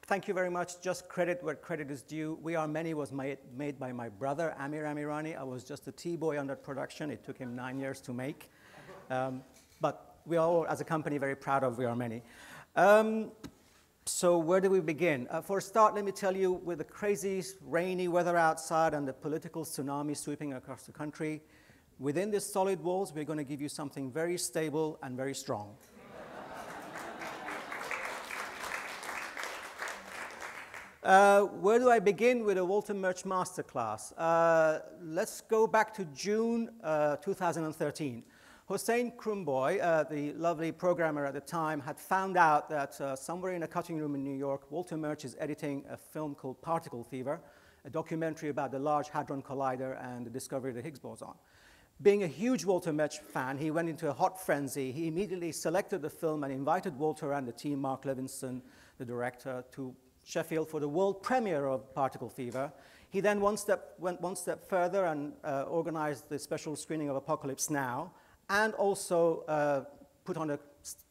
Thank you very much. Just credit where credit is due. We Are Many was made by my brother, Amir Amirani. I was just a T-boy on that production. It took him 9 years to make. But we are all, as a company, very proud of We Are Many. So where do we begin? For a start, let me tell you, with the crazy rainy weather outside and the political tsunami sweeping across the country, within these solid walls, we're going to give you something very stable and very strong. Where do I begin? With a Walter Murch masterclass. Let's go back to June 2013. Hossein Krumboy, the lovely programmer at the time, had found out that somewhere in a cutting room in New York, Walter Murch is editing a film called Particle Fever, a documentary about the Large Hadron Collider and the discovery of the Higgs boson. Being a huge Walter Murch fan, he went into a hot frenzy. He immediately selected the film and invited Walter and the team, Mark Levinson, the director, to Sheffield for the world premiere of Particle Fever. He then went one step further and organized the special screening of Apocalypse Now, and also put on a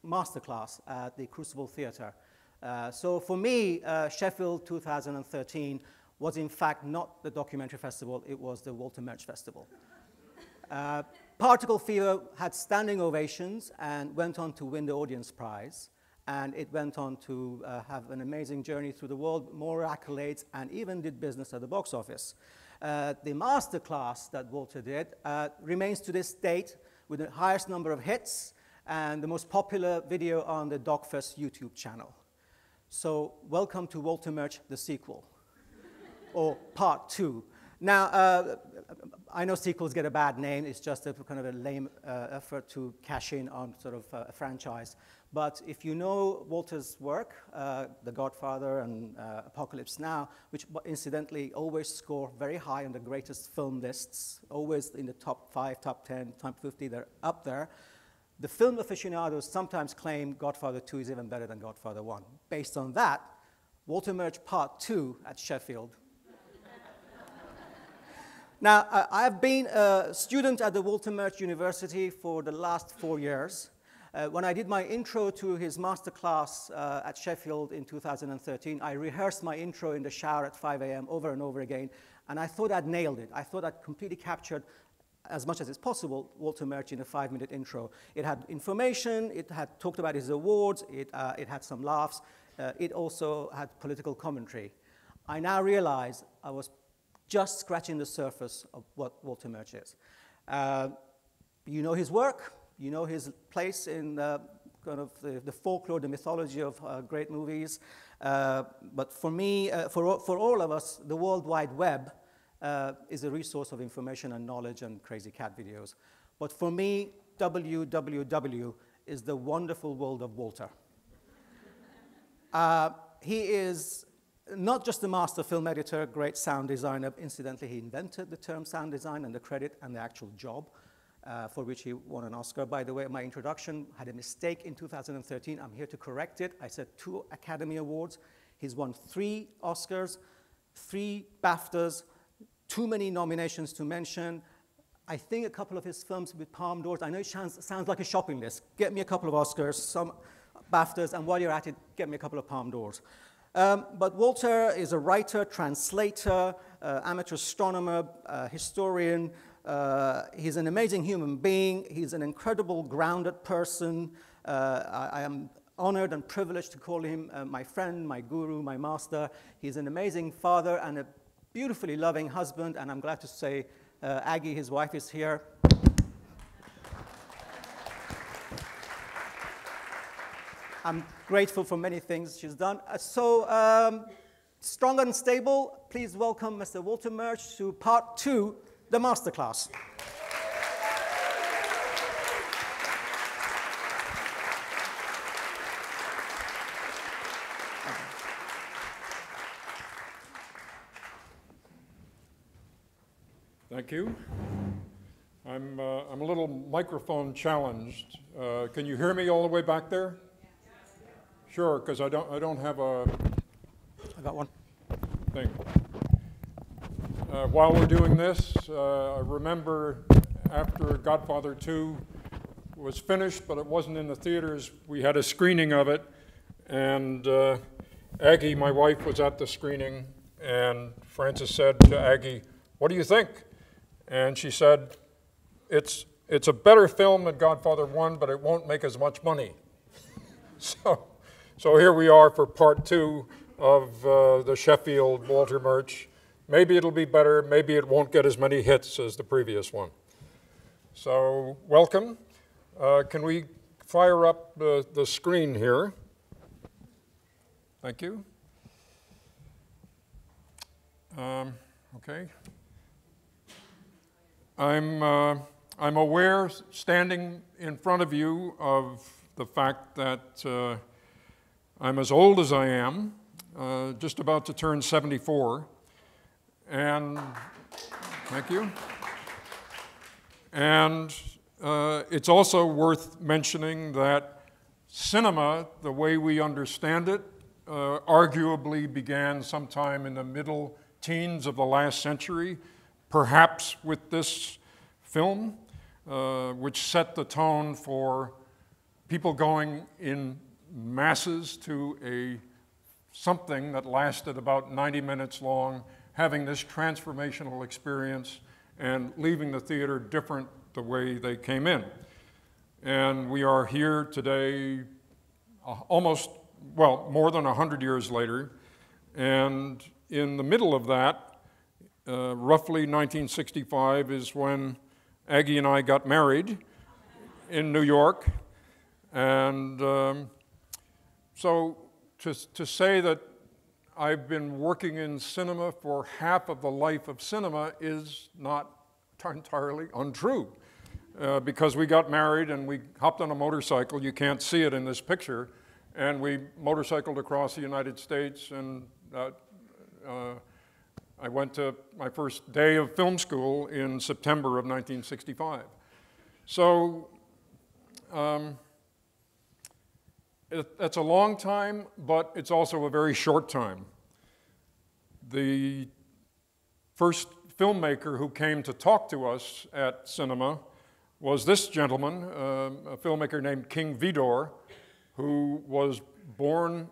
masterclass at the Crucible Theatre. So for me, Sheffield 2013 was in fact not the documentary festival, it was the Walter Murch Festival. Particle Fever had standing ovations and went on to win the audience prize. And it went on to have an amazing journey through the world, more accolades, and even did business at the box office. The masterclass that Walter did remains to this date with the highest number of hits and the most popular video on the DocFest YouTube channel. So welcome to Walter Murch, the sequel, or part 2. Now, I know sequels get a bad name. It's just a kind of a lame effort to cash in on sort of a franchise. But if you know Walter's work, The Godfather and Apocalypse Now, which incidentally always score very high on the greatest film lists, always in the top 5, top 10, top 50, they're up there. The film aficionados sometimes claim Godfather 2 is even better than Godfather 1. Based on that, Walter Murch Part 2 at Sheffield. Now, I've been a student at the Walter Murch University for the last 4 years. When I did my intro to his masterclass at Sheffield in 2013, I rehearsed my intro in the shower at 5 a.m. over and over again, and I thought I'd nailed it. I thought I'd completely captured, as much as it's possible, Walter Murch in a 5-minute intro. It had information, it had talked about his awards, it had some laughs, it also had political commentary. I now realize I was just scratching the surface of what Walter Murch is. You know his work. You know his place in kind of the folklore, the mythology of great movies. But for me, for all of us, the World Wide Web is a resource of information and knowledge and crazy cat videos. But for me, WWW is the wonderful world of Walter. He is not just a master film editor, great sound designer. Incidentally, he invented the term sound design and the credit and the actual job. For which he won an Oscar. By the way, my introduction had a mistake in 2013. I'm here to correct it. I said 2 Academy Awards. He's won 3 Oscars, 3 BAFTAs, too many nominations to mention. I think a couple of his films with Palme d'Ors. I know it sounds like a shopping list. Get me a couple of Oscars, some BAFTAs, and while you're at it, get me a couple of Palme d'Ors. But Walter is a writer, translator, amateur astronomer, historian. He's an amazing human being. He's an incredible, grounded person. I am honored and privileged to call him my friend, my guru, my master. He's an amazing father and a beautifully loving husband. And I'm glad to say Aggie, his wife, is here. I'm grateful for many things she's done. Strong and stable, please welcome Mr. Walter Murch to part 2, the masterclass. Thank you. I'm a little microphone challenged. Can you hear me all the way back there? Sure, because I don't have a. I got one. Thing. While we're doing this, I remember after Godfather 2 was finished, but it wasn't in the theaters, we had a screening of it, and Aggie, my wife, was at the screening, and Frances said to Aggie, "What do you think?" And she said, it's a better film than Godfather 1, but it won't make as much money. So here we are for part 2 of the Sheffield Walter Murch. Maybe it'll be better, maybe it won't get as many hits as the previous one. So welcome. Can we fire up the screen here? Thank you. Okay. I'm aware, standing in front of you, of the fact that I'm as old as I am, just about to turn 74, and thank you. And it's also worth mentioning that cinema, the way we understand it, arguably began sometime in the middle teens of the last century, perhaps with this film, which set the tone for people going in masses to something that lasted about 90 minutes long, having this transformational experience and leaving the theater different the way they came in. And we are here today more than 100 years later, and in the middle of that, roughly 1965 is when Aggie and I got married in New York. And so to say that I've been working in cinema for half of the life of cinema is not entirely untrue. Because we got married and we hopped on a motorcycle, you can't see it in this picture, and we motorcycled across the United States, and I went to my first day of film school in September of 1965. So that's a long time, but it's also a very short time. The first filmmaker who came to talk to us at cinema was this gentleman, a filmmaker named King Vidor, who was born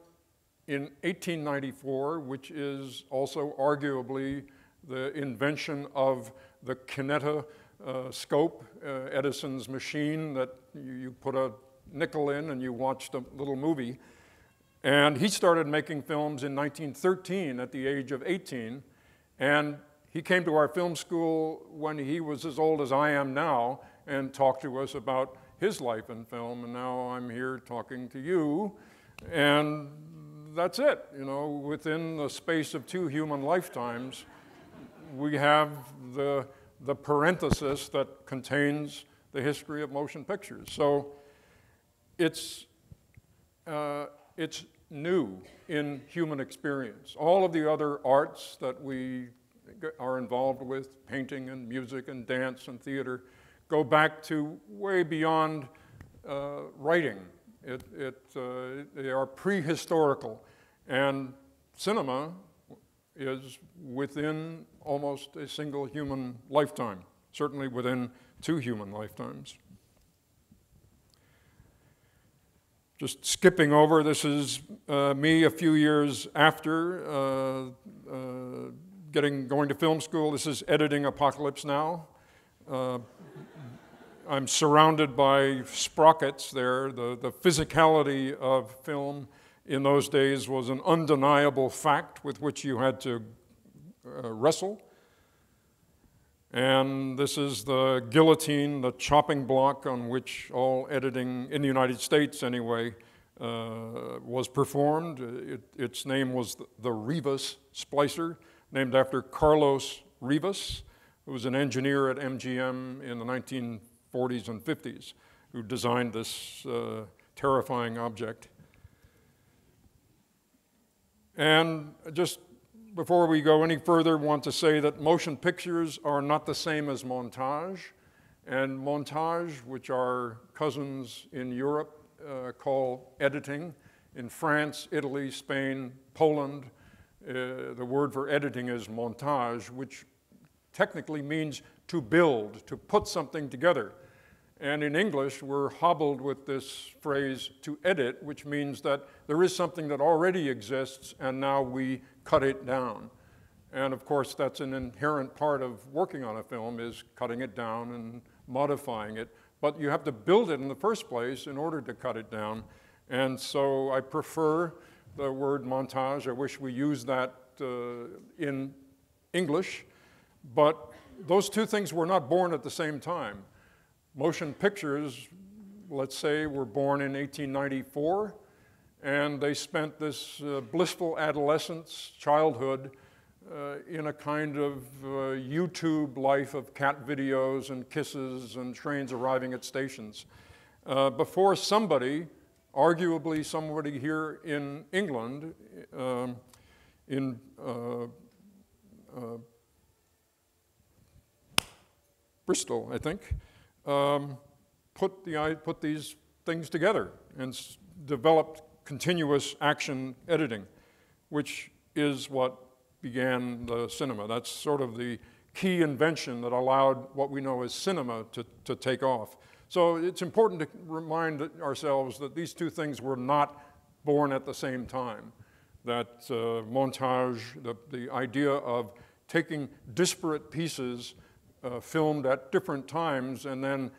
in 1894, which is also arguably the invention of the kinetoscope, Edison's machine that you put a nickel in and you watched a little movie. And he started making films in 1913 at the age of 18. And he came to our film school when he was as old as I am now and talked to us about his life in film. And now I'm here talking to you. And that's it. You know, within the space of 2 human lifetimes, we have the parenthesis that contains the history of motion pictures. So it's new in human experience. All of the other arts that we are involved with, painting and music and dance and theater, go back to way beyond writing. They are prehistorical, and cinema is within almost a single human lifetime, certainly within 2 human lifetimes. Just skipping over, this is me a few years after going to film school. This is editing Apocalypse Now. I'm surrounded by sprockets there. The physicality of film in those days was an undeniable fact with which you had to wrestle. And this is the guillotine, the chopping block on which all editing, in the United States anyway, was performed. Its name was the Rivas splicer, named after Carlos Rivas, who was an engineer at MGM in the 1940s and 50s, who designed this terrifying object. And just before we go any further, I want to say that motion pictures are not the same as montage. And montage, which our cousins in Europe call editing, in France, Italy, Spain, Poland, the word for editing is montage, which technically means to build, to put something together. And in English, we're hobbled with this phrase, to edit, which means that there is something that already exists, and now we cut it down. And of course, that's an inherent part of working on a film, is cutting it down and modifying it. But you have to build it in the first place in order to cut it down. And so I prefer the word montage. I wish we used that in English. But those two things were not born at the same time. Motion pictures, let's say, were born in 1894, and they spent this blissful adolescence, childhood, in a kind of YouTube life of cat videos and kisses and trains arriving at stations. Before somebody, arguably somebody here in England, in Bristol, I think, put these things together and developed continuous action editing, which is what began the cinema. That's sort of the key invention that allowed what we know as cinema to take off. So it's important to remind ourselves that these two things were not born at the same time. That montage, the idea of taking disparate pieces filmed at different times and then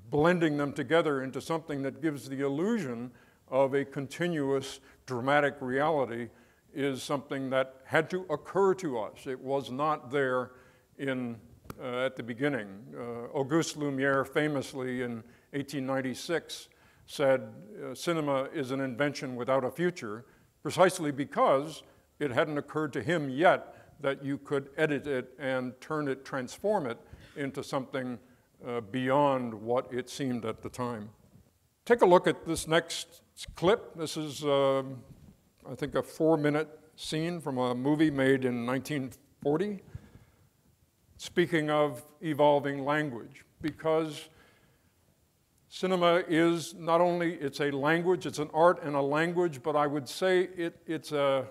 blending them together into something that gives the illusion of a continuous dramatic reality is something that had to occur to us. It was not there at the beginning. Auguste Lumière famously in 1896 said, cinema is an invention without a future, precisely because it hadn't occurred to him yet that you could edit it and transform it into something beyond what it seemed at the time. Take a look at this next clip. This is, I think, a 4-minute scene from a movie made in 1940, speaking of evolving language, because cinema is not only, it's a language, it's an art and a language, but I would say it's a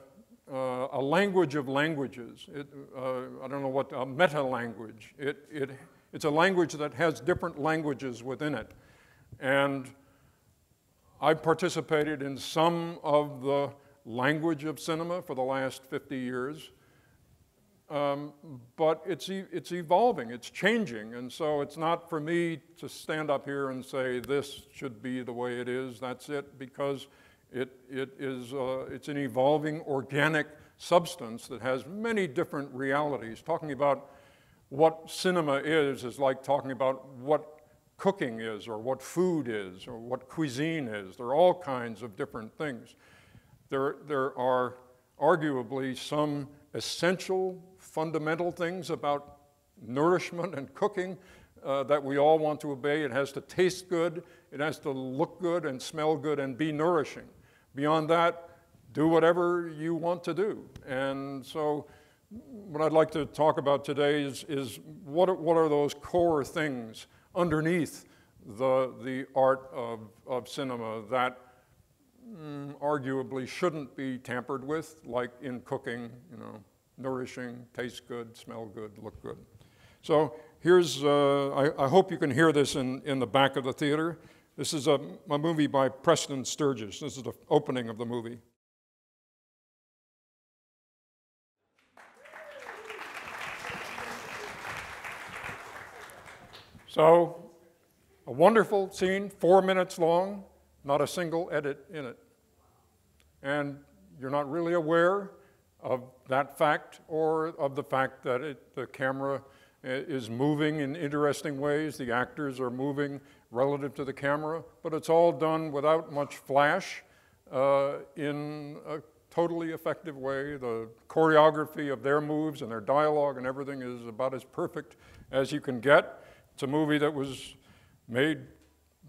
language of languages. I don't know what, a meta-language. It's a language that has different languages within it. And I participated in some of the language of cinema for the last 50 years. But it's evolving, it's changing, and so it's not for me to stand up here and say this should be the way it is, that's it, because it's an evolving organic substance that has many different realities. Talking about what cinema is like talking about what cooking is, or what food is, or what cuisine is. There are all kinds of different things. There are arguably some essential, fundamental things about nourishment and cooking that we all want to obey. It has to taste good, it has to look good and smell good and be nourishing. Beyond that, do whatever you want to do. And so what I'd like to talk about today is what are those core things underneath the art of cinema that arguably shouldn't be tampered with, like in cooking, nourishing, taste good, smell good, look good. So here's, I hope you can hear this in the back of the theater. This is a movie by Preston Sturges. This is the opening of the movie. So, a wonderful scene, 4 minutes long, not a single edit in it. And you're not really aware of that fact or of the fact that the camera is moving in interesting ways, the actors are moving relative to the camera, but it's all done without much flash in a totally effective way. The choreography of their moves and their dialogue and everything is about as perfect as you can get. It's a movie that was made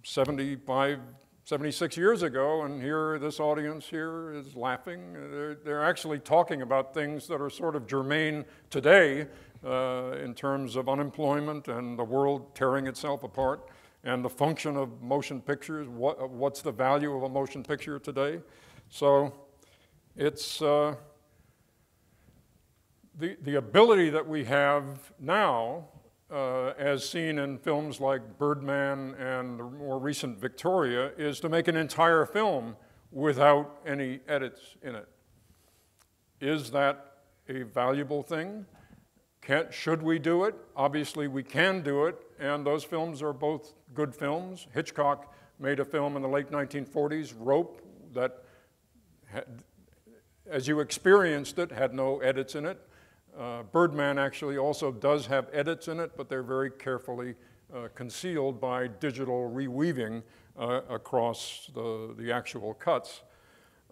76 years ago, and here, this audience here is laughing. They're actually talking about things that are sort of germane today in terms of unemployment and the world tearing itself apart and the function of motion pictures, what's the value of a motion picture today. So it's the ability that we have now as seen in films like Birdman and the more recent Victoria, is to make an entire film without any edits in it. Is that a valuable thing? Should we do it? Obviously, we can do it, and those films are both good films. Hitchcock made a film in the late 1940s, Rope, that, as you experienced it, had no edits in it. Birdman actually also does have edits in it, but they're very carefully concealed by digital reweaving across the actual cuts.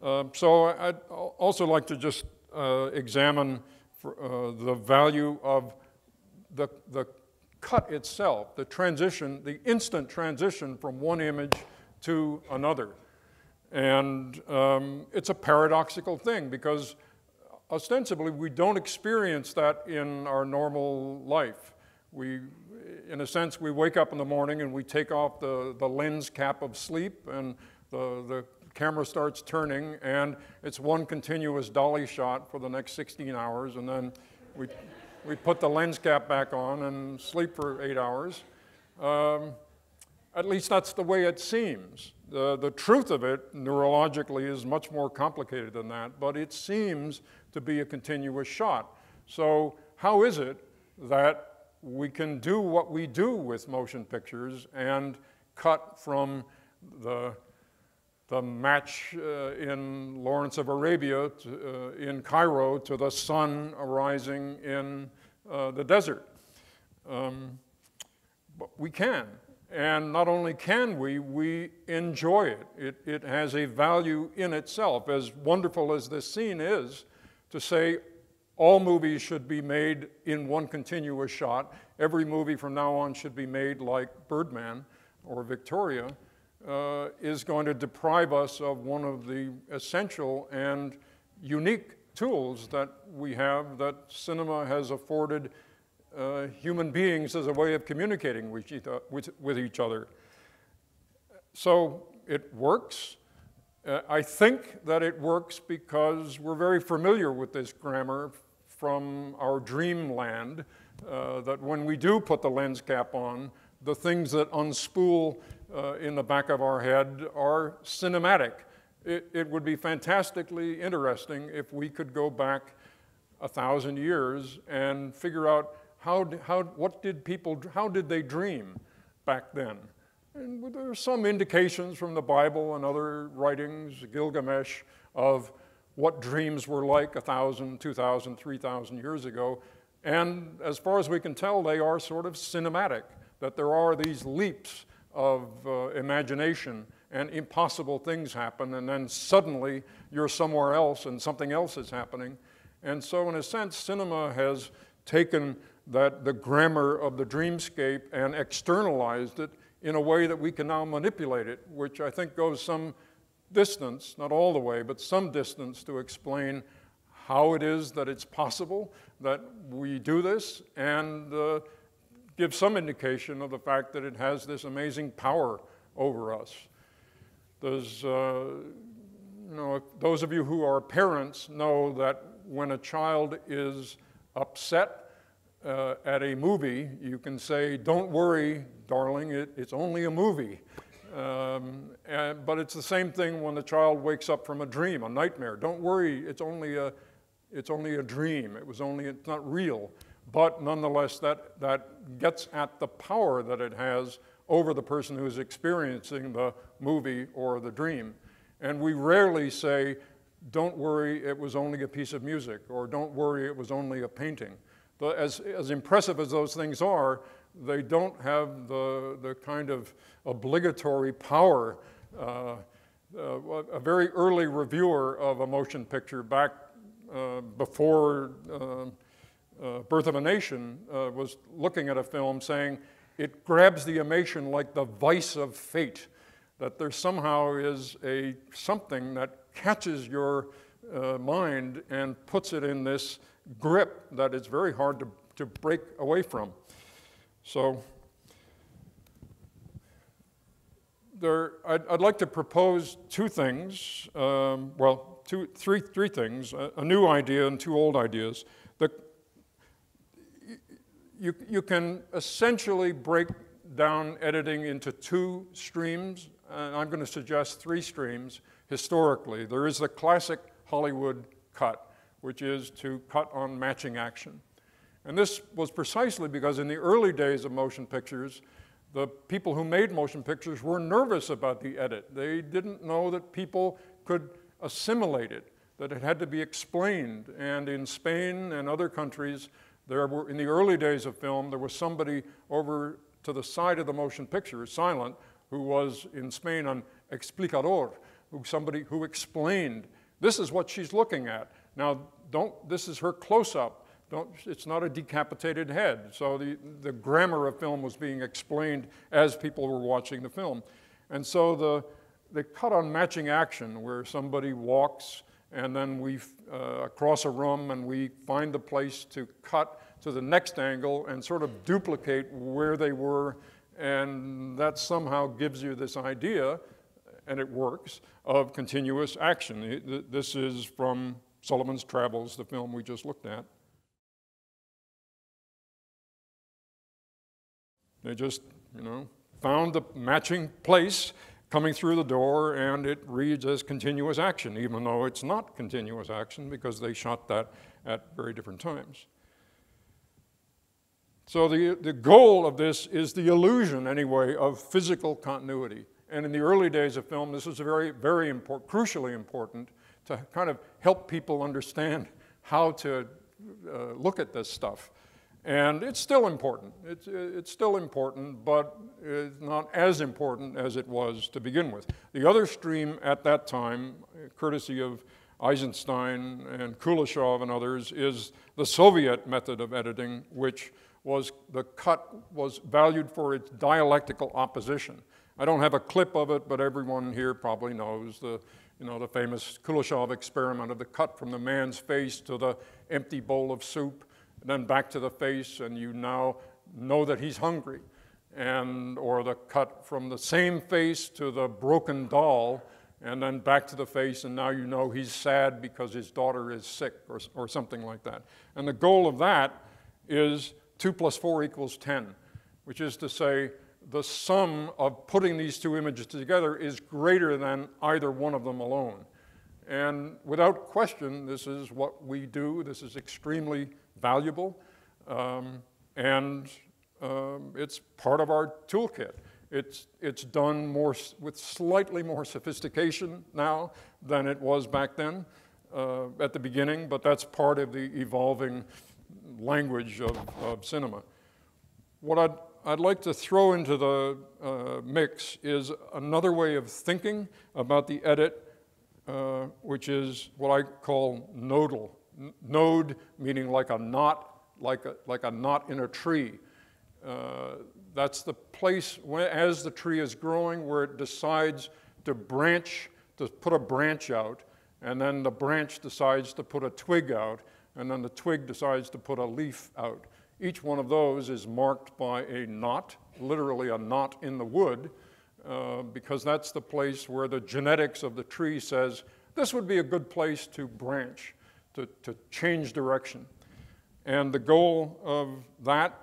So I'd also like to just examine the value of the cut itself, the transition, the instant transition from one image to another. And it's a paradoxical thing because ostensibly we don't experience that in our normal life. In a sense, we wake up in the morning and we take off the lens cap of sleep, and the camera starts turning, and it's one continuous dolly shot for the next 16 hours, and then we put the lens cap back on and sleep for 8 hours. At least that's the way it seems. The truth of it, neurologically, is much more complicated than that, but it seems to be a continuous shot. So how is it that we can do what we do with motion pictures and cut from the match in Lawrence of Arabia in Cairo to the sun arising in the desert? But we can. And not only can we enjoy it. It has a value in itself. As wonderful as this scene is, to say all movies should be made in one continuous shot, every movie from now on should be made like Birdman or Victoria, is going to deprive us of one of the essential and unique tools that we have, that cinema has afforded human beings as a way of communicating with each other. So it works. I think that it works because we're very familiar with this grammar from our dreamland, that when we do put the lens cap on, the things that unspool in the back of our head are cinematic. It would be fantastically interesting if we could go back 1,000 years and figure out how did they dream back then? And there are some indications from the Bible and other writings, Gilgamesh, of what dreams were like 1,000, 2,000, 3,000 years ago. And as far as we can tell, they are sort of cinematic, that there are these leaps of imagination and impossible things happen, and then suddenly you're somewhere else and something else is happening. And so in a sense, cinema has taken the grammar of the dreamscape and externalized it in a way that we can now manipulate it, which I think goes some distance, not all the way, but some distance to explain how it is that it's possible that we do this, and give some indication of the fact that it has this amazing power over us. There's, those of you who are parents know that when a child is upset at a movie, you can say, "Don't worry, darling, it's only a movie." But it's the same thing when the child wakes up from a dream, a nightmare. "Don't worry, it's only a dream. It's not real." But nonetheless, that gets at the power that it has over the person who's experiencing the movie or the dream. And we rarely say, "Don't worry, it was only a piece of music," or "Don't worry, it was only a painting." As impressive as those things are, they don't have the kind of obligatory power. A very early reviewer of a motion picture back before Birth of a Nation was looking at a film saying, "It grabs the emotion like the vice of fate," that there somehow is something that catches your mind and puts it in this grip that it's very hard to break away from. So I'd like to propose two things, three things, a new idea and two old ideas. you can essentially break down editing into two streams, and I'm going to suggest three streams historically. There is the classic Hollywood cut, which is to cut on matching action. And this was precisely because in the early days of motion pictures, the people who made motion pictures were nervous about the edit. They didn't know that people could assimilate it, that it had to be explained. And in Spain and other countries, there were, in the early days of film, there was somebody over to the side of the motion picture, silent, who was in Spain an explicador, somebody who explained, this is what she's looking at. Now, this is her close-up. It's not a decapitated head. So the grammar of film was being explained as people were watching the film. And so the cut on matching action, where somebody walks and then we across a room and we find the place to cut to the next angle and sort of duplicate where they were, and that somehow gives you this idea, and it works, of continuous action. This is from Sullivan's Travels, the film we just looked at. They just, found the matching place coming through the door, and it reads as continuous action, even though it's not continuous action because they shot that at very different times. So the goal of this is the illusion, anyway, of physical continuity. And in the early days of film, this was very, very important, crucially important, to kind of help people understand how to look at this stuff. And it's still important. It's still important, but it's not as important as it was to begin with. The other stream at that time, courtesy of Eisenstein and Kuleshov and others, is the Soviet method of editing, which was the cut was valued for its dialectical opposition. I don't have a clip of it, but everyone here probably knows the famous Kuleshov experiment of the cut from the man's face to the empty bowl of soup, and then back to the face, and you now know that he's hungry. Or the cut from the same face to the broken doll, and then back to the face, and now you know he's sad because his daughter is sick, or something like that. And the goal of that is 2 + 4 = 10, which is to say the sum of putting these two images together is greater than either one of them alone. And without question, this is what we do. This is extremely valuable, and it's part of our toolkit. It's done with slightly more sophistication now than it was back then at the beginning, but that's part of the evolving language of cinema. What I'd like to throw into the mix is another way of thinking about the edit, which is what I call nodal. Node meaning like a knot, like a knot in a tree. That's the place as the tree is growing where it decides to branch, to put a branch out, and then the branch decides to put a twig out, and then the twig decides to put a leaf out. Each one of those is marked by a knot, literally a knot in the wood, because that's the place where the genetics of the tree says, this would be a good place to branch, to change direction. And the goal of that,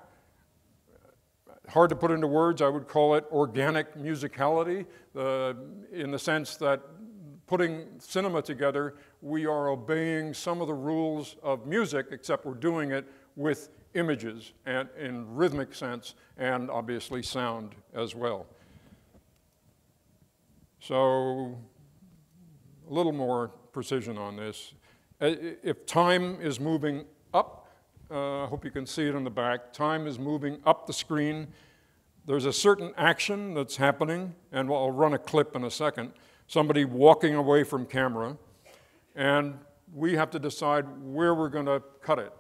hard to put into words, I would call it organic musicality, in the sense that putting cinema together, we are obeying some of the rules of music, except we're doing it with images and in rhythmic sense, and obviously sound as well. So a little more precision on this. If time is moving up, I hope you can see it on the back, time is moving up the screen. There's a certain action that's happening, and I'll run a clip in a second. Somebody walking away from camera, and we have to decide where we're going to cut it.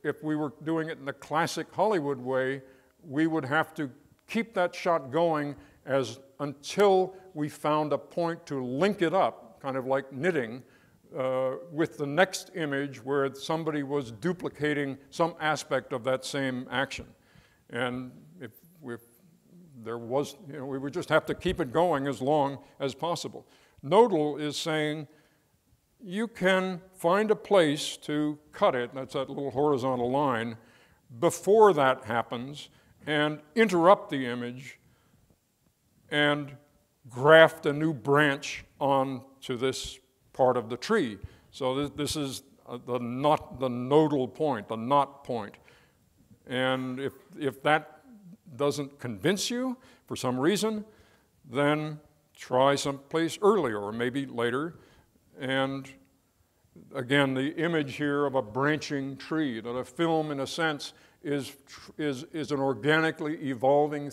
If we were doing it in the classic Hollywood way, we would have to keep that shot going until we found a point to link it up, kind of like knitting, with the next image where somebody was duplicating some aspect of that same action. And if there was, we would just have to keep it going as long as possible. Nodal is saying you can find a place to cut it, that's that little horizontal line, before that happens and interrupt the image and graft a new branch onto this part of the tree. So this is the nodal point, the knot point. And if that doesn't convince you for some reason, then try someplace earlier or maybe later. And again, the image here of a branching tree, that a film, in a sense, is an organically evolving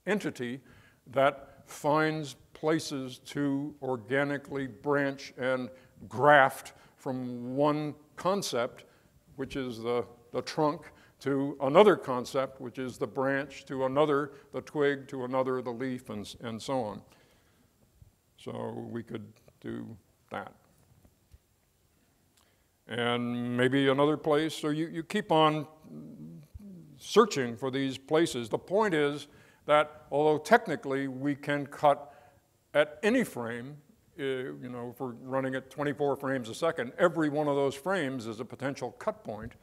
entity that finds places to organically branch and graft from one concept, which is the trunk, to another concept, which is the branch, to another, the twig, to another, the leaf, and so on. So we could do that. And maybe another place, so you keep on searching for these places. The point is that although technically we can cut at any frame, you know, if we're running at 24 frames a second, every one of those frames is a potential cut point.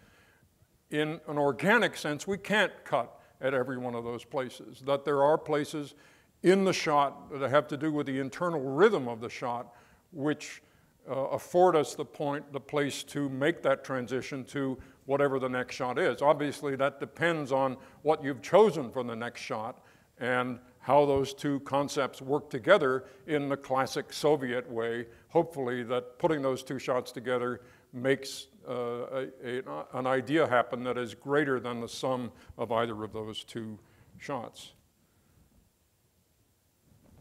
In an organic sense, we can't cut at every one of those places. That there are places in the shot that have to do with the internal rhythm of the shot, which afford us the place to make that transition to whatever the next shot is. Obviously, that depends on what you've chosen for the next shot and how those two concepts work together in the classic Soviet way. Hopefully that putting those two shots together makes an idea happen that is greater than the sum of either of those two shots.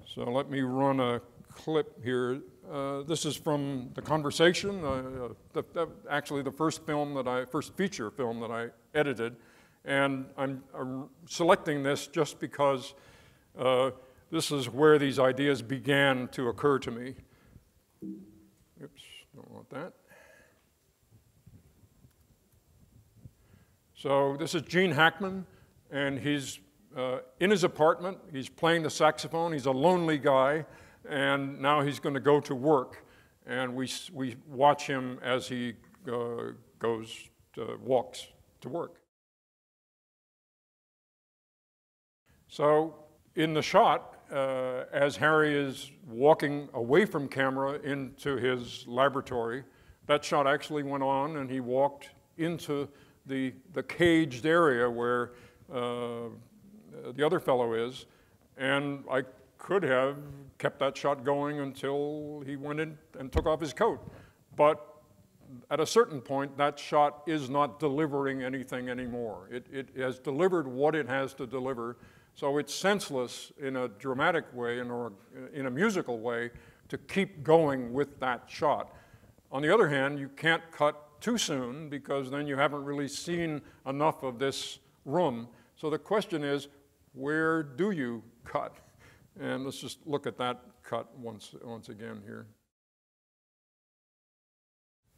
So let me run a clip here. This is from the conversation, actually the first feature film that I edited, and I'm selecting this just because this is where these ideas began to occur to me. Oops, don't want that. So this is Gene Hackman, and he's in his apartment. He's playing the saxophone. He's a lonely guy, and now he's going to go to work. And we watch him as he walks to work. So in the shot, as Harry is walking away from camera into his laboratory, that shot actually went on, and he walked into the caged area where the other fellow is, and I could have kept that shot going until he went in and took off his coat. But at a certain point, that shot is not delivering anything anymore. It has delivered what it has to deliver, so it's senseless in a dramatic way or in a musical way to keep going with that shot. On the other hand, you can't cut too soon because then you haven't really seen enough of this room. So the question is, where do you cut? And let's just look at that cut once again here.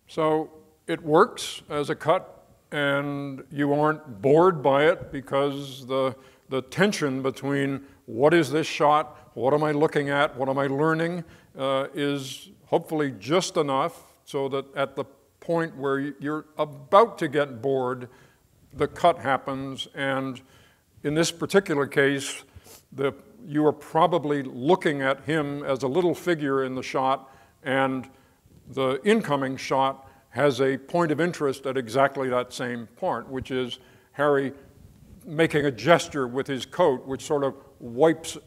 So it works as a cut, and you aren't bored by it because the tension between what is this shot, what am I looking at, what am I learning, is hopefully just enough so that at the point where you're about to get bored, the cut happens, and in this particular case, you are probably looking at him as a little figure in the shot, and the incoming shot has a point of interest at exactly that same part, which is Harry making a gesture with his coat, which sort of wipes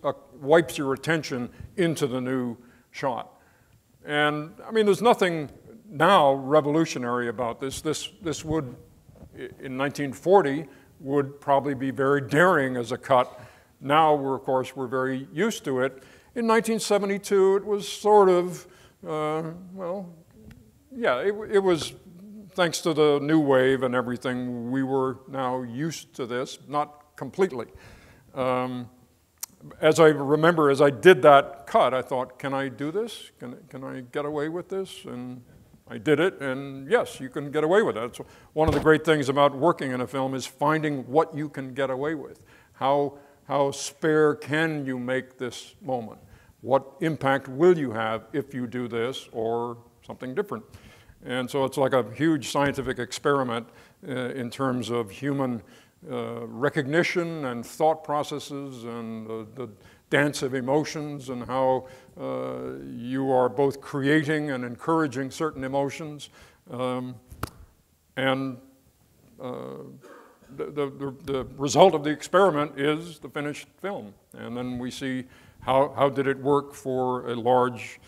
your attention into the new shot. And I mean, there's nothing now revolutionary about this. This would, in 1940, would probably be very daring as a cut. Now, of course, we're very used to it. In 1972, it was sort of, well, yeah, it was, thanks to the new wave and everything, we were now used to this, not completely. As I remember, as I did that cut, I thought, can I do this? Can I get away with this? And I did it, and yes, you can get away with it. So one of the great things about working in a film is finding what you can get away with. How spare can you make this moment? What impact will you have if you do this or something different? And so it's like a huge scientific experiment in terms of human recognition and thought processes and the dance of emotions and how you are both creating and encouraging certain emotions. And the result of the experiment is the finished film. And then we see how did it work for a large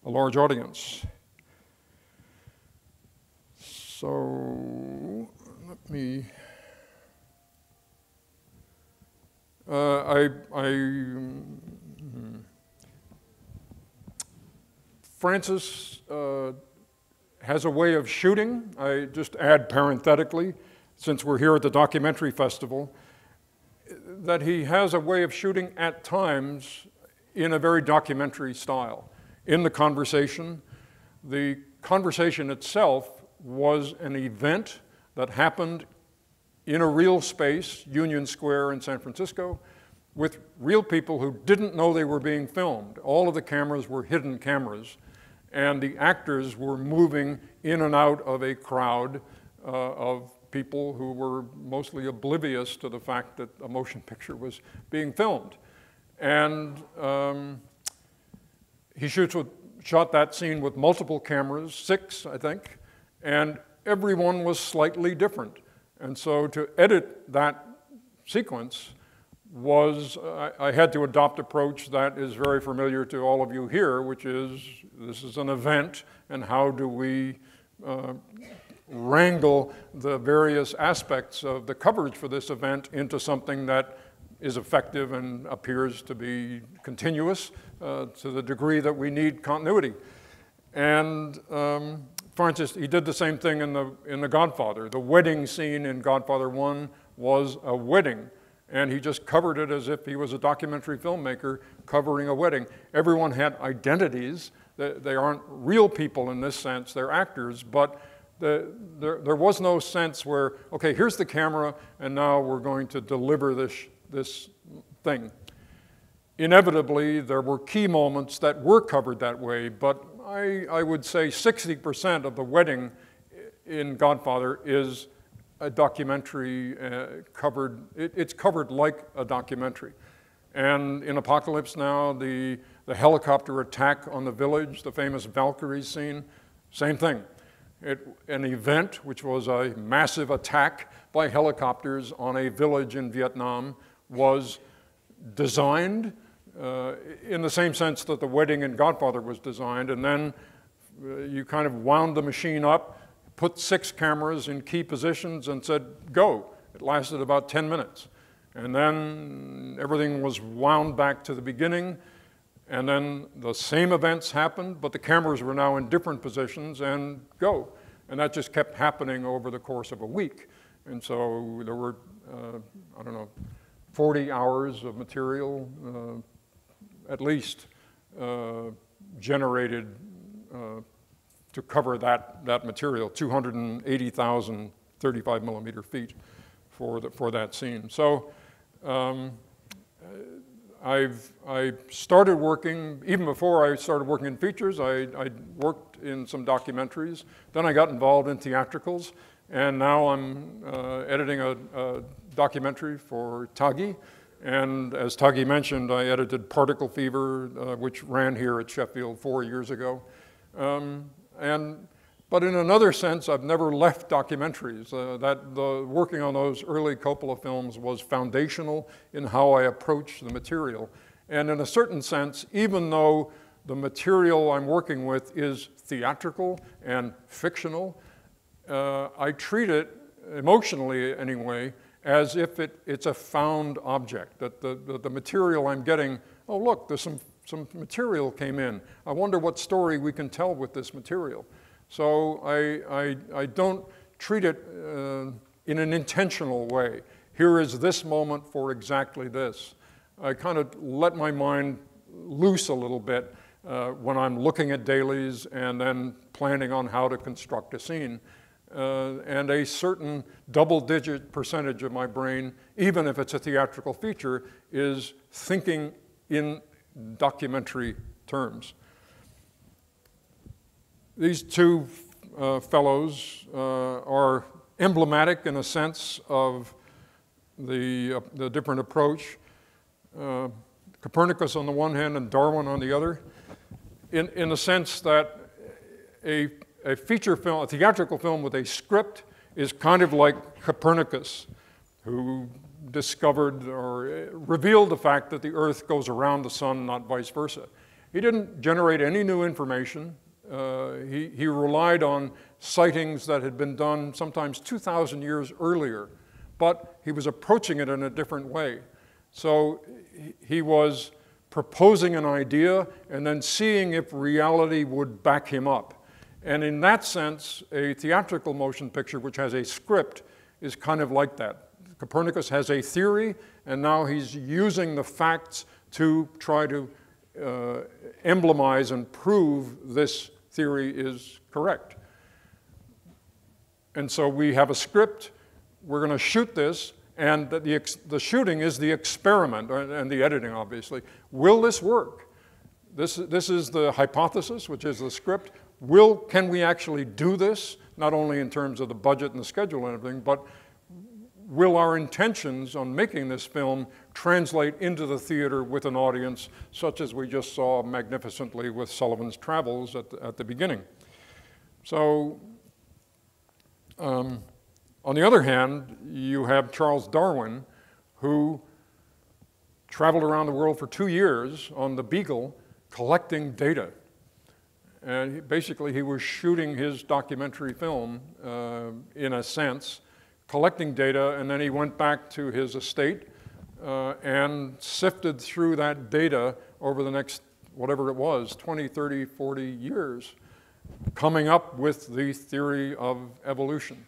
audience. So let me. Francis has a way of shooting. I just add parenthetically, since we're here at the documentary festival, that he has a way of shooting at times in a very documentary style. In the conversation itself was an event that happened in a real space, Union Square in San Francisco, with real people who didn't know they were being filmed. All of the cameras were hidden cameras, and the actors were moving in and out of a crowd of people who were mostly oblivious to the fact that a motion picture was being filmed. And he shot that scene with multiple cameras, 6, I think, and everyone was slightly different. And so to edit that sequence was, I had to adopt an approach that is very familiar to all of you here, which is, this is an event, and how do we wrangle the various aspects of the coverage for this event into something that is effective and appears to be continuous to the degree that we need continuity. And Francis, he did the same thing in The Godfather. The wedding scene in Godfather 1 was a wedding, and he just covered it as if he was a documentary filmmaker covering a wedding. Everyone had identities. They aren't real people in this sense, they're actors, but there was no sense where, okay, here's the camera, and now we're going to deliver this thing. Inevitably, there were key moments that were covered that way, but I would say 60% of the wedding in Godfather is a documentary covered. It's covered like a documentary. And in Apocalypse Now, the helicopter attack on the village, the famous Valkyrie scene, same thing. An event, which was a massive attack by helicopters on a village in Vietnam, was designed in the same sense that the wedding in Godfather was designed, and then you kind of wound the machine up, put 6 cameras in key positions and said, go. It lasted about 10 minutes. And then everything was wound back to the beginning, and then the same events happened, but the cameras were now in different positions, and go. And that just kept happening over the course of a week. And so there were, I don't know, 40 hours of material, at least, generated to cover that material, 280,000 35 millimeter feet for that scene. So I started working, even before I started working in features, I worked in some documentaries. Then I got involved in theatricals, and now I'm editing a documentary for Taghi. And as Taghi mentioned, I edited Particle Fever, which ran here at Sheffield 4 years ago. But in another sense, I've never left documentaries. Working on those early Coppola films was foundational in how I approach the material. And in a certain sense, even though the material I'm working with is theatrical and fictional, I treat it, emotionally anyway, as if it's a found object, that the material I'm getting, oh look, there's some material came in. I wonder what story we can tell with this material. So I don't treat it in an intentional way. Here is this moment for exactly this. I kind of let my mind loose a little bit when I'm looking at dailies and then planning on how to construct a scene. And a certain double-digit percentage of my brain, even if it's a theatrical feature, is thinking in documentary terms. These two fellows are emblematic in a sense of the different approach. Copernicus on the one hand and Darwin on the other, in the sense that a feature film, a theatrical film with a script is kind of like Copernicus, who discovered or revealed the fact that the Earth goes around the sun, not vice versa. He didn't generate any new information. He relied on sightings that had been done sometimes 2,000 years earlier, but he was approaching it in a different way. So he was proposing an idea and then seeing if reality would back him up. And in that sense, a theatrical motion picture which has a script is kind of like that. Copernicus has a theory, and now he's using the facts to try to emblemize and prove this theory is correct. And so we have a script, we're going to shoot this, and the shooting is the experiment, and the editing, obviously. Will this work? This is the hypothesis, which is the script. Can we actually do this, not only in terms of the budget and the schedule and everything, but will our intentions on making this film translate into the theater with an audience, such as we just saw magnificently with Sullivan's Travels at the beginning? So, on the other hand, you have Charles Darwin, who traveled around the world for 2 years on the Beagle collecting data. And basically, he was shooting his documentary film, in a sense, collecting data, and then he went back to his estate and sifted through that data over the next, whatever it was, 20, 30, 40 years, coming up with the theory of evolution.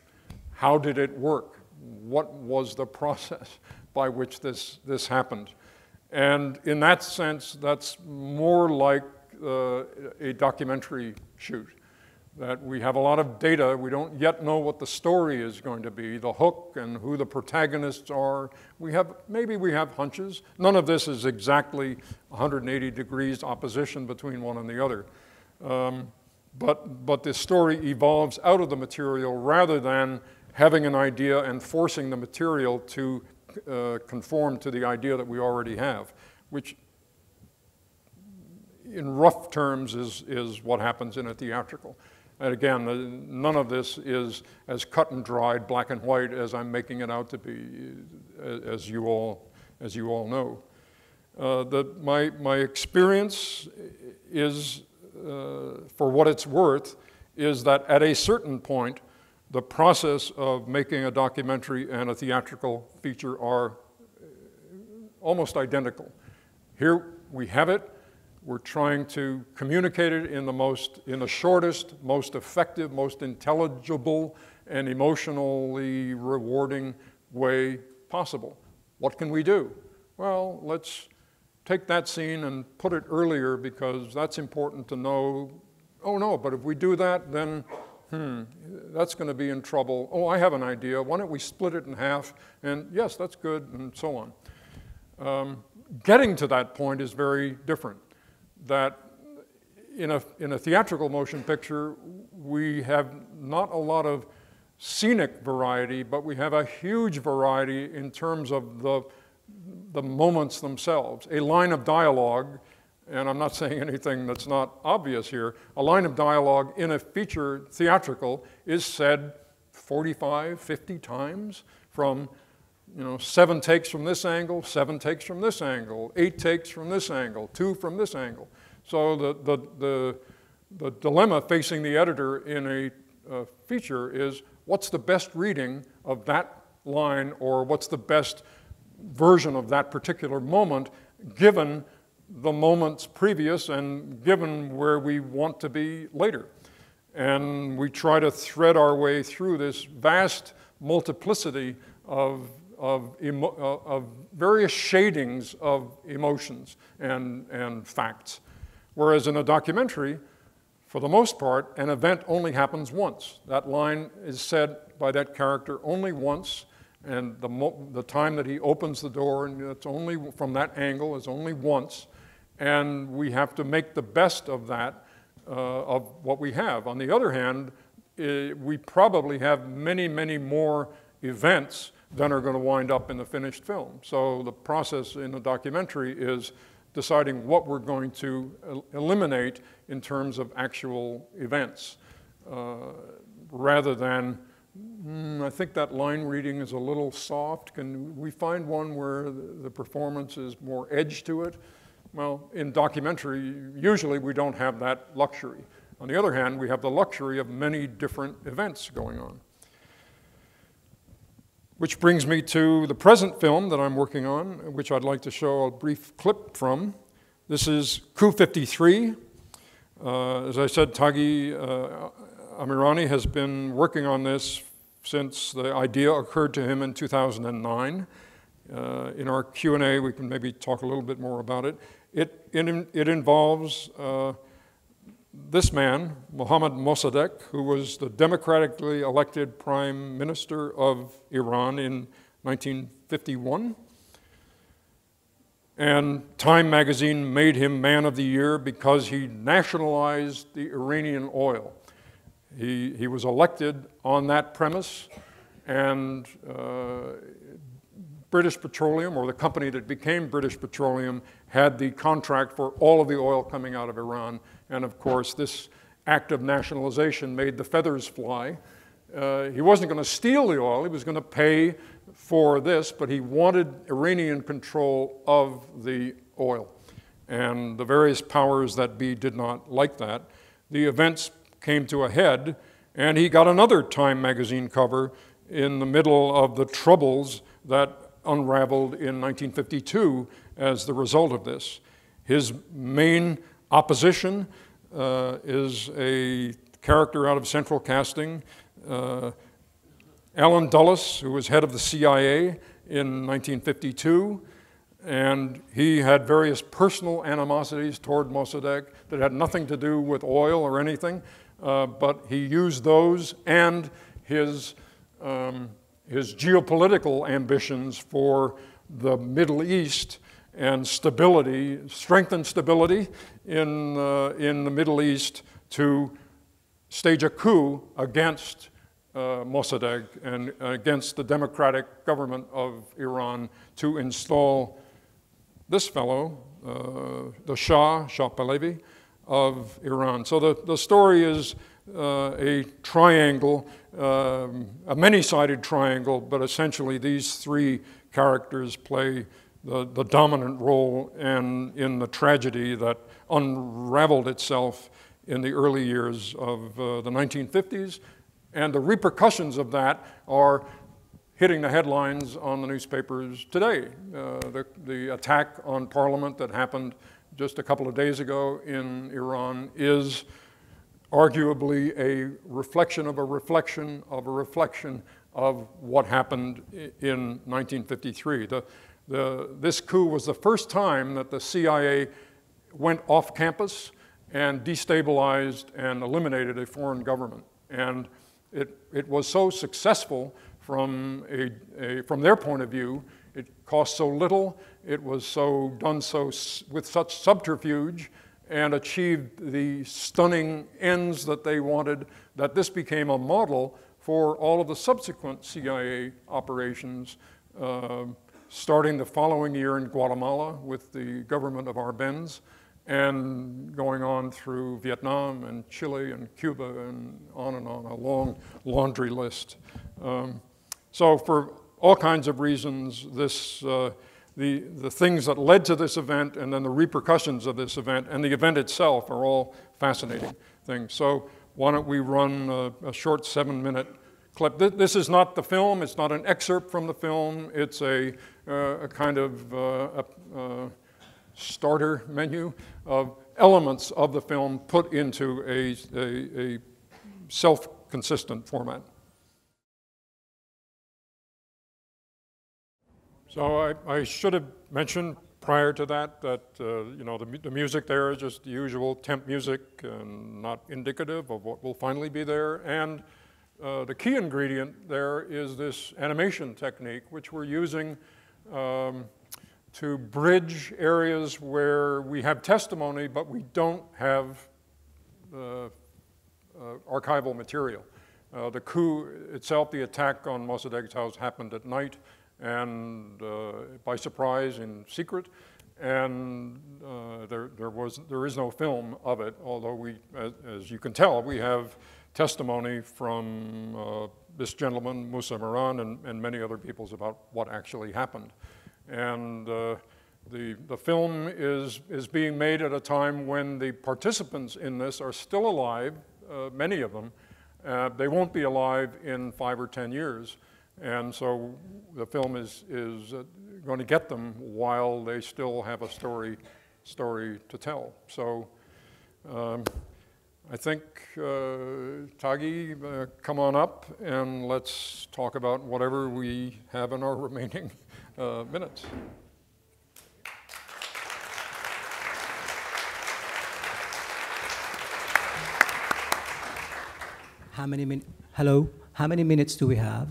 How did it work? What was the process by which this happened? And in that sense, that's more like a documentary shoot, that we have a lot of data. We don't yet know what the story is going to be, the hook and who the protagonists are. Maybe we have hunches. None of this is exactly 180 degrees opposition between one and the other. But the story evolves out of the material rather than having an idea and forcing the material to conform to the idea that we already have, which in rough terms is what happens in a theatrical. And again, none of this is as cut and dried, black and white, as I'm making it out to be, as you all know. My experience is, for what it's worth, is that at a certain point, the process of making a documentary and a theatrical feature are almost identical. Here we have it. We're trying to communicate it in the shortest, most effective, most intelligible, and emotionally rewarding way possible. What can we do? Well, let's take that scene and put it earlier because that's important to know. Oh no, but if we do that, then that's going to be in trouble. Oh, I have an idea. Why don't we split it in half? And yes, that's good, and so on. Getting to that point is very different. That in a theatrical motion picture, we have not a lot of scenic variety, but we have a huge variety in terms of the moments themselves. A line of dialogue, and I'm not saying anything that's not obvious here, a line of dialogue in a feature theatrical is said 45, 50 times from 7 takes from this angle, 7 takes from this angle, 8 takes from this angle, 2 from this angle. So the dilemma facing the editor in a feature is, what's the best reading of that line, or what's the best version of that particular moment, given the moments previous and given where we want to be later. And we try to thread our way through this vast multiplicity of various shadings of emotions and facts. Whereas in a documentary, for the most part, an event only happens once. That line is said by that character only once, and the time that he opens the door, and it's only from that angle, is only once. And we have to make the best of that of what we have. On the other hand, we probably have many, many more events than are going to wind up in the finished film. So the process in the documentary is deciding what we're going to eliminate in terms of actual events, rather than, I think that line reading is a little soft. Can we find one where the performance is more edge to it? Well, in documentary, usually we don't have that luxury. On the other hand, we have the luxury of many different events going on. Which brings me to the present film that I'm working on, which I'd like to show a brief clip from. This is Coup 53. As I said, Taghi Amirani has been working on this since the idea occurred to him in 2009. In our Q&A, we can maybe talk a little bit more about it. It involves this man, Mohammad Mossadegh, who was the democratically elected prime minister of Iran in 1951. And Time magazine made him Man of the Year because he nationalized the Iranian oil. He was elected on that premise, and British Petroleum, or the company that became British Petroleum, had the contract for all of the oil coming out of Iran. And of course, this act of nationalization made the feathers fly. He wasn't going to steal the oil, he was going to pay for this, but he wanted Iranian control of the oil. And the various powers that be did not like that. The events came to a head, and he got another Time magazine cover in the middle of the troubles that unraveled in 1952 as the result of this. His main opposition is a character out of Central Casting, Allen Dulles, who was head of the CIA in 1952, and he had various personal animosities toward Mossadegh that had nothing to do with oil or anything, but he used those and his geopolitical ambitions for the Middle East and stability, strengthened stability in the Middle East, to stage a coup against Mossadegh and against the democratic government of Iran to install this fellow, the Shah Pahlavi of Iran. So the story is a triangle, a many-sided triangle, but essentially these three characters play the dominant role in the tragedy that unraveled itself in the early years of the 1950s. And the repercussions of that are hitting the headlines on the newspapers today. The attack on parliament that happened just a couple of days ago in Iran is arguably a reflection of a reflection of a reflection of what happened in 1953. This coup was the first time that the CIA went off campus and destabilized and eliminated a foreign government. And it was so successful from their point of view. It cost so little, it was done with such subterfuge, and achieved the stunning ends that they wanted, that this became a model for all of the subsequent CIA operations, starting the following year in Guatemala with the government of Arbenz, and going on through Vietnam and Chile and Cuba and on, a long laundry list. So for all kinds of reasons, the things that led to this event and then the repercussions of this event and the event itself are all fascinating things. So why don't we run a short 7-minute clip. This is not the film, it's not an excerpt from the film, it's a kind of starter menu of elements of the film put into a self-consistent format. So I should have mentioned prior to that you know, the music there is just the usual temp music and not indicative of what will finally be there. And the key ingredient there is this animation technique, which we're using to bridge areas where we have testimony, but we don't have archival material. The coup itself, the attack on Mossadegh's house, happened at night and by surprise in secret, and there is no film of it, although we, as you can tell, we have testimony from this gentleman, Musa Moran, and many other peoples about what actually happened. And the film is being made at a time when the participants in this are still alive, many of them. They won't be alive in 5 or 10 years. And so the film is going to get them while they still have a story to tell. So I think, Taghi, come on up and let's talk about whatever we have in our remaining minutes. How many minutes do we have?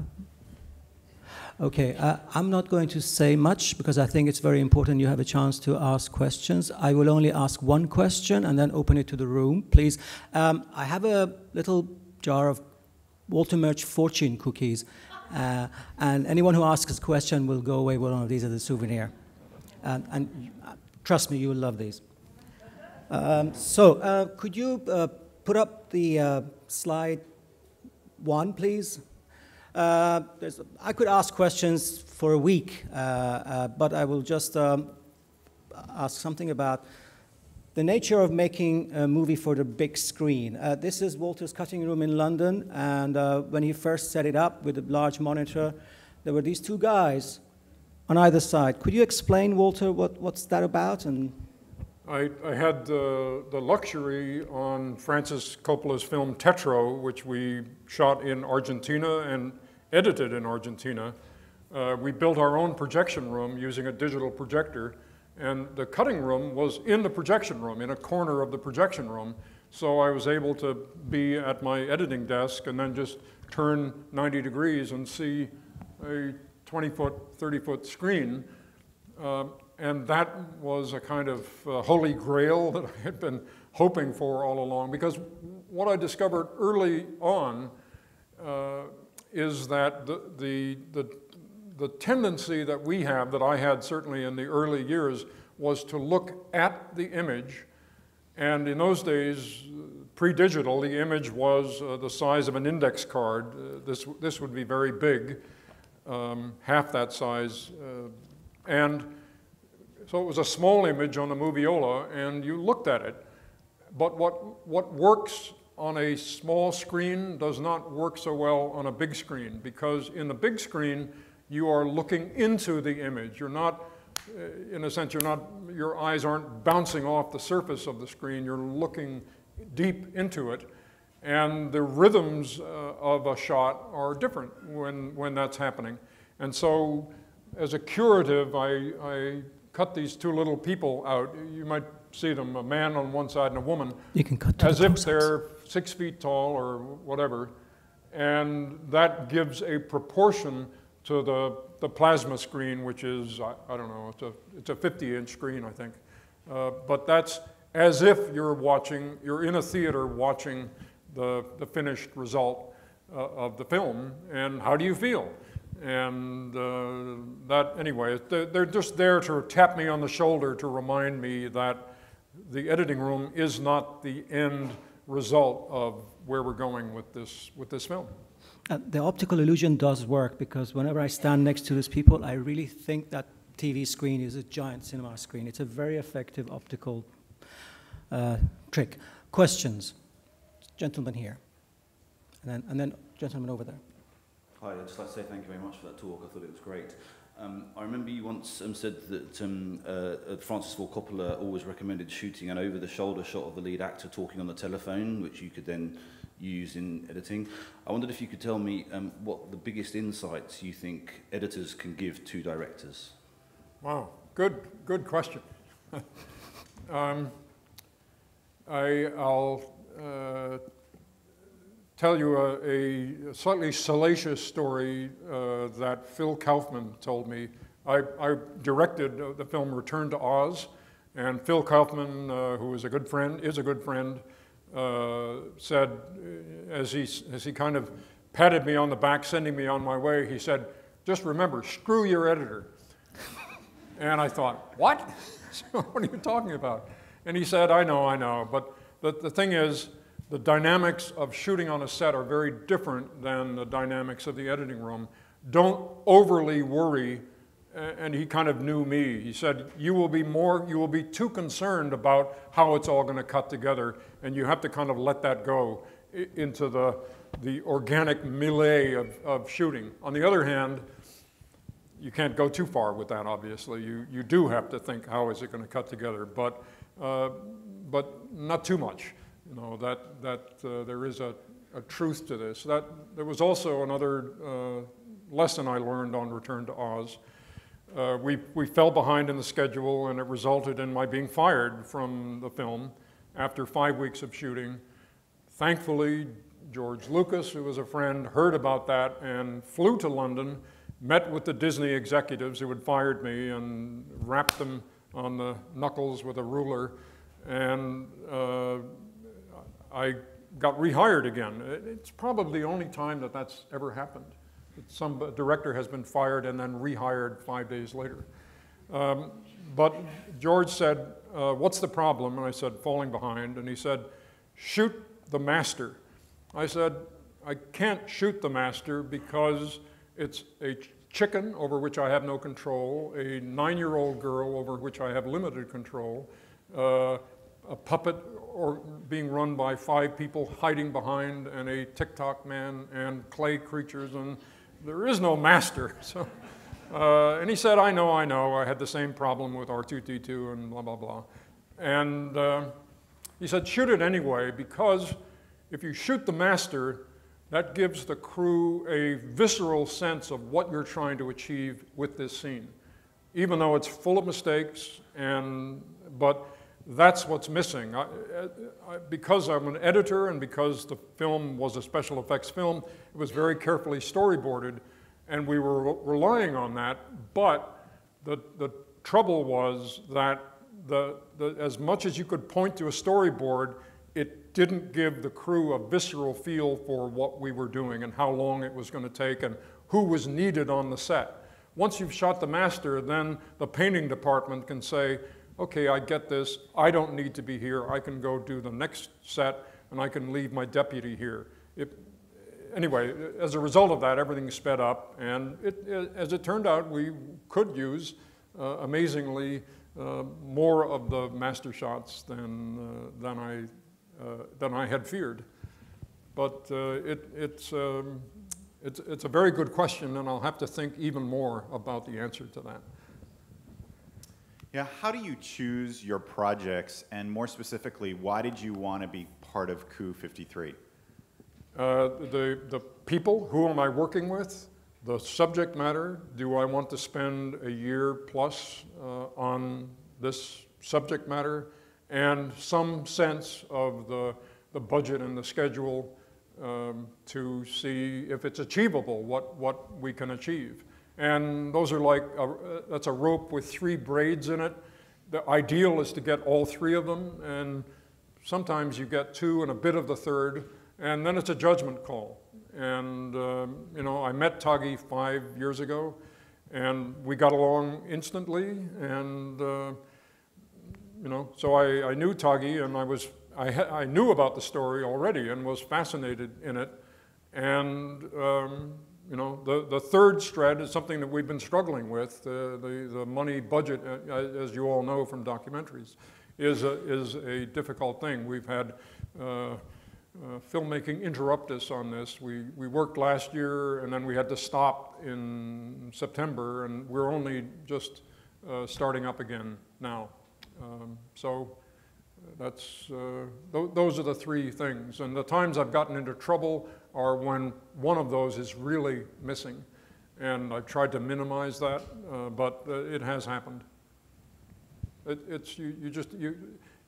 Okay, I'm not going to say much because I think it's very important you have a chance to ask questions. I will only ask one question and then open it to the room, please. I have a little jar of Walter Murch fortune cookies, and anyone who asks a question will go away with one of these as a souvenir. And trust me, you will love these. Could you put up the slide 1, please? I could ask questions for a week, but I will just ask something about the nature of making a movie for the big screen. This is Walter's cutting room in London, and when he first set it up with a large monitor, there were these 2 guys on either side. Could you explain, Walter, what's that about? And I had the luxury on Francis Coppola's film Tetro, which we shot in Argentina and edited in Argentina. We built our own projection room using a digital projector, and the cutting room was in the projection room, in a corner of the projection room. So I was able to be at my editing desk and then just turn 90 degrees and see a 20-foot, 30-foot screen. And that was a kind of holy grail that I had been hoping for all along, because what I discovered early on is that the tendency that we have, that I had certainly in the early years, was to look at the image. And in those days, pre-digital, the image was the size of an index card. This would be very big, half that size. And so it was a small image on a moviola, and you looked at it. But what works on a small screen does not work so well on a big screen, because in the big screen, you are looking into the image. You're not, in a sense, your eyes aren't bouncing off the surface of the screen. You're looking deep into it. And the rhythms of a shot are different when that's happening. And so, as a curative, I cut these 2 little people out. You might see them, a man on one side and a woman, you can cut to as if they're 6 feet tall or whatever. And that gives a proportion to the plasma screen, which is, I don't know, it's a 50-inch screen, I think. But that's as if you're in a theater watching the finished result of the film, and how do you feel? And that, anyway, they're just there to tap me on the shoulder to remind me that the editing room is not the end result of where we're going with this film. The optical illusion does work, because whenever I stand next to these people, I really think that TV screen is a giant cinema screen. It's a very effective optical trick. Questions? Gentleman here. And then gentleman over there. Hi, I'd just like to say thank you very much for that talk. I thought it was great. I remember you once said that Francis Ford Coppola always recommended shooting an over-the-shoulder shot of the lead actor talking on the telephone, which you could then use in editing. I wondered if you could tell me what the biggest insights you think editors can give to directors. Wow, good question. I'll tell you a slightly salacious story that Phil Kaufman told me. I directed the film Return to Oz, and Phil Kaufman, who is a good friend, said, as he kind of patted me on the back, sending me on my way, he said, "Just remember, screw your editor." And I thought, what? What are you talking about? And he said, I know, but the thing is, the dynamics of shooting on a set are very different than the dynamics of the editing room. Don't overly worry, and he kind of knew me. He said, you will be too concerned about how it's all going to cut together, and you have to kind of let that go into the organic melee of shooting. On the other hand, you can't go too far with that, obviously. You do have to think, how is it going to cut together? But not too much. You know, that there is a truth to this. There was also another lesson I learned on Return to Oz. We fell behind in the schedule, and it resulted in my being fired from the film after 5 weeks of shooting. Thankfully, George Lucas, who was a friend, heard about that and flew to London, met with the Disney executives who had fired me and rapped them on the knuckles with a ruler, and I got rehired again. It's probably the only time that that's ever happened. Some director has been fired and then rehired 5 days later. But George said, what's the problem? And I said, falling behind. And he said, shoot the master. I said, I can't shoot the master because it's a chicken over which I have no control, a 9-year-old girl over which I have limited control, a puppet or being run by 5 people hiding behind, and a TikTok man and clay creatures, and there is no master. So, and he said, I know, I had the same problem with R2-D2 and blah, blah, blah. And he said, shoot it anyway, because if you shoot the master, that gives the crew a visceral sense of what you're trying to achieve with this scene. Even though it's full of mistakes, but that's what's missing. Because I'm an editor and because the film was a special effects film, it was very carefully storyboarded, and we were relying on that, but the trouble was that as much as you could point to a storyboard, it didn't give the crew a visceral feel for what we were doing and how long it was going to take and who was needed on the set. Once you've shot the master, then the painting department can say, okay, I get this, I don't need to be here, I can go do the next set and I can leave my deputy here. Anyway, as a result of that, everything sped up, and as it turned out, we could use, amazingly, more of the master shots than I had feared. But it's a very good question, and I'll have to think even more about the answer to that. Yeah, how do you choose your projects, and more specifically, why did you want to be part of Coup 53? The people, who am I working with? The subject matter, do I want to spend a year plus on this subject matter? And some sense of the budget and the schedule to see if it's achievable, what we can achieve. And those are like, that's a rope with 3 braids in it. The ideal is to get all 3 of them, and sometimes you get 2 and a bit of the 3rd, and then it's a judgment call. And you know, I met Taghi 5 years ago, and we got along instantly, and you know, so I knew Taghi, and I knew about the story already and was fascinated in it. And you know, the 3rd strand is something that we've been struggling with. The money budget, as you all know from documentaries, is a difficult thing. We've had filmmaking interrupt us on this. We worked last year, and then we had to stop in September, and we're only just starting up again now. So that's, those are the 3 things. And the times I've gotten into trouble are when one of those is really missing. And I've tried to minimize that, but it has happened.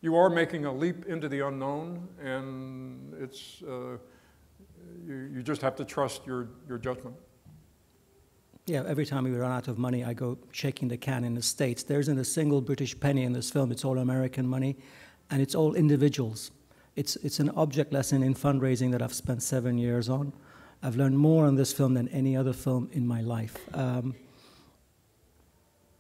You are making a leap into the unknown, and it's, you just have to trust your judgment. Yeah, every time we run out of money, I go shaking the can in the States. There isn't a single British penny in this film. It's all American money, and it's all individuals. It's an object lesson in fundraising that I've spent 7 years on. I've learned more on this film than any other film in my life.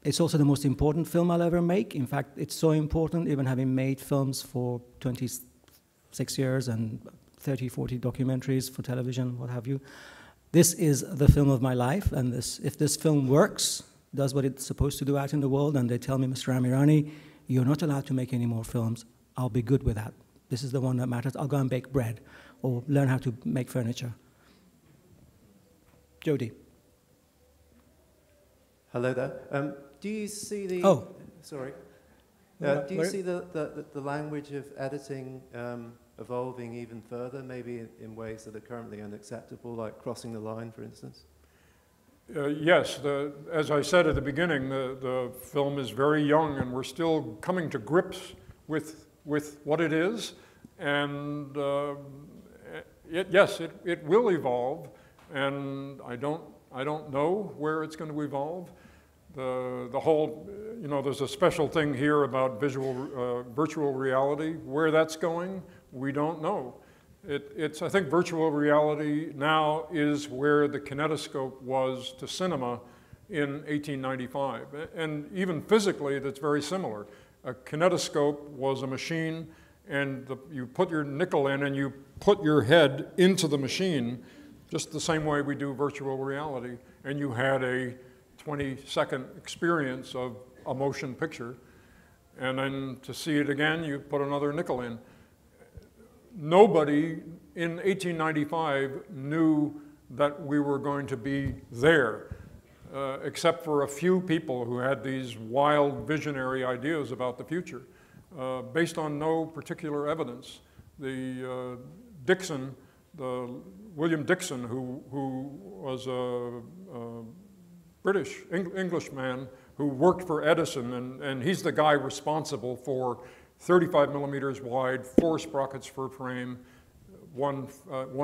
It's also the most important film I'll ever make. In fact, it's so important, even having made films for 26 years and 30, 40 documentaries for television, what have you. This is the film of my life, and if this film works, does what it's supposed to do out in the world, and they tell me, Mr. Amirani, you're not allowed to make any more films, I'll be good with that. This is the one that matters. I'll go and bake bread or learn how to make furniture. Jody. Hello there. Do you see the... Oh. Sorry. Do you see the language of editing evolving even further, maybe in ways that are currently unacceptable, like crossing the line, for instance? Yes, as I said at the beginning, the film is very young, and we're still coming to grips with what it is. And yes, it will evolve, and I don't know where it's going to evolve. The whole, there's a special thing here about virtual reality. Where that's going, we don't know. I think virtual reality now is where the kinetoscope was to cinema in 1895. And even physically, that's very similar. A kinetoscope was a machine, and you put your nickel in and you put your head into the machine, just the same way we do virtual reality, and you had a 20-second experience of a motion picture. And then to see it again, you put another nickel in. Nobody in 1895 knew that we were going to be there, except for a few people who had these wild visionary ideas about the future, based on no particular evidence. The William Dixon, who was a British Englishman who worked for Edison, and he's the guy responsible for 35 millimeters wide, 4 sprockets per frame, 1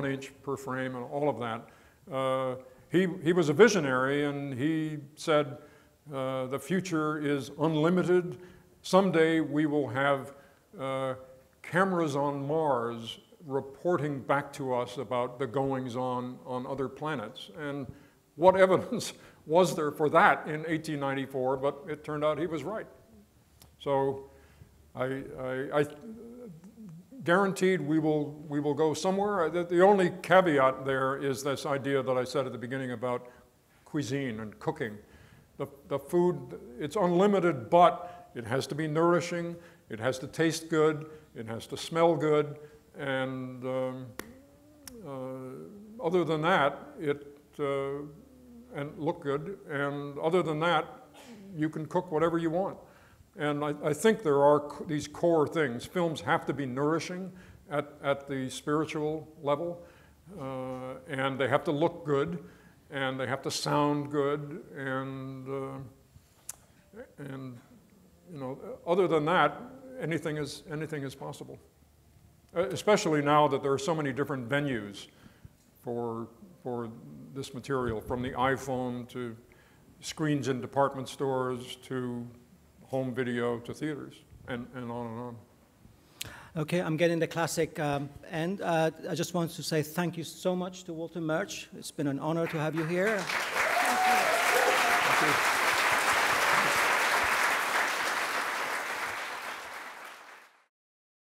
inch per frame, and all of that. He was a visionary, and he said, the future is unlimited. Someday we will have cameras on Mars reporting back to us about the goings-on on other planets. And what evidence was there for that in 1894? But it turned out he was right. So I guaranteed we will go somewhere. The only caveat there is this idea that I said at the beginning about cuisine and cooking. The food, it's unlimited, but it has to be nourishing, it has to taste good, it has to smell good, and other than that, and look good, and other than that, you can cook whatever you want. And I think there are these core things. Films have to be nourishing at the spiritual level, and they have to look good, and they have to sound good, and other than that, anything is possible. Especially now that there are so many different venues for this material, from the iPhone to screens in department stores to home video to theaters, and on and on. Okay, I'm getting the classic end. I just want to say thank you so much to Walter Murch. It's been an honor to have you here. Thank you.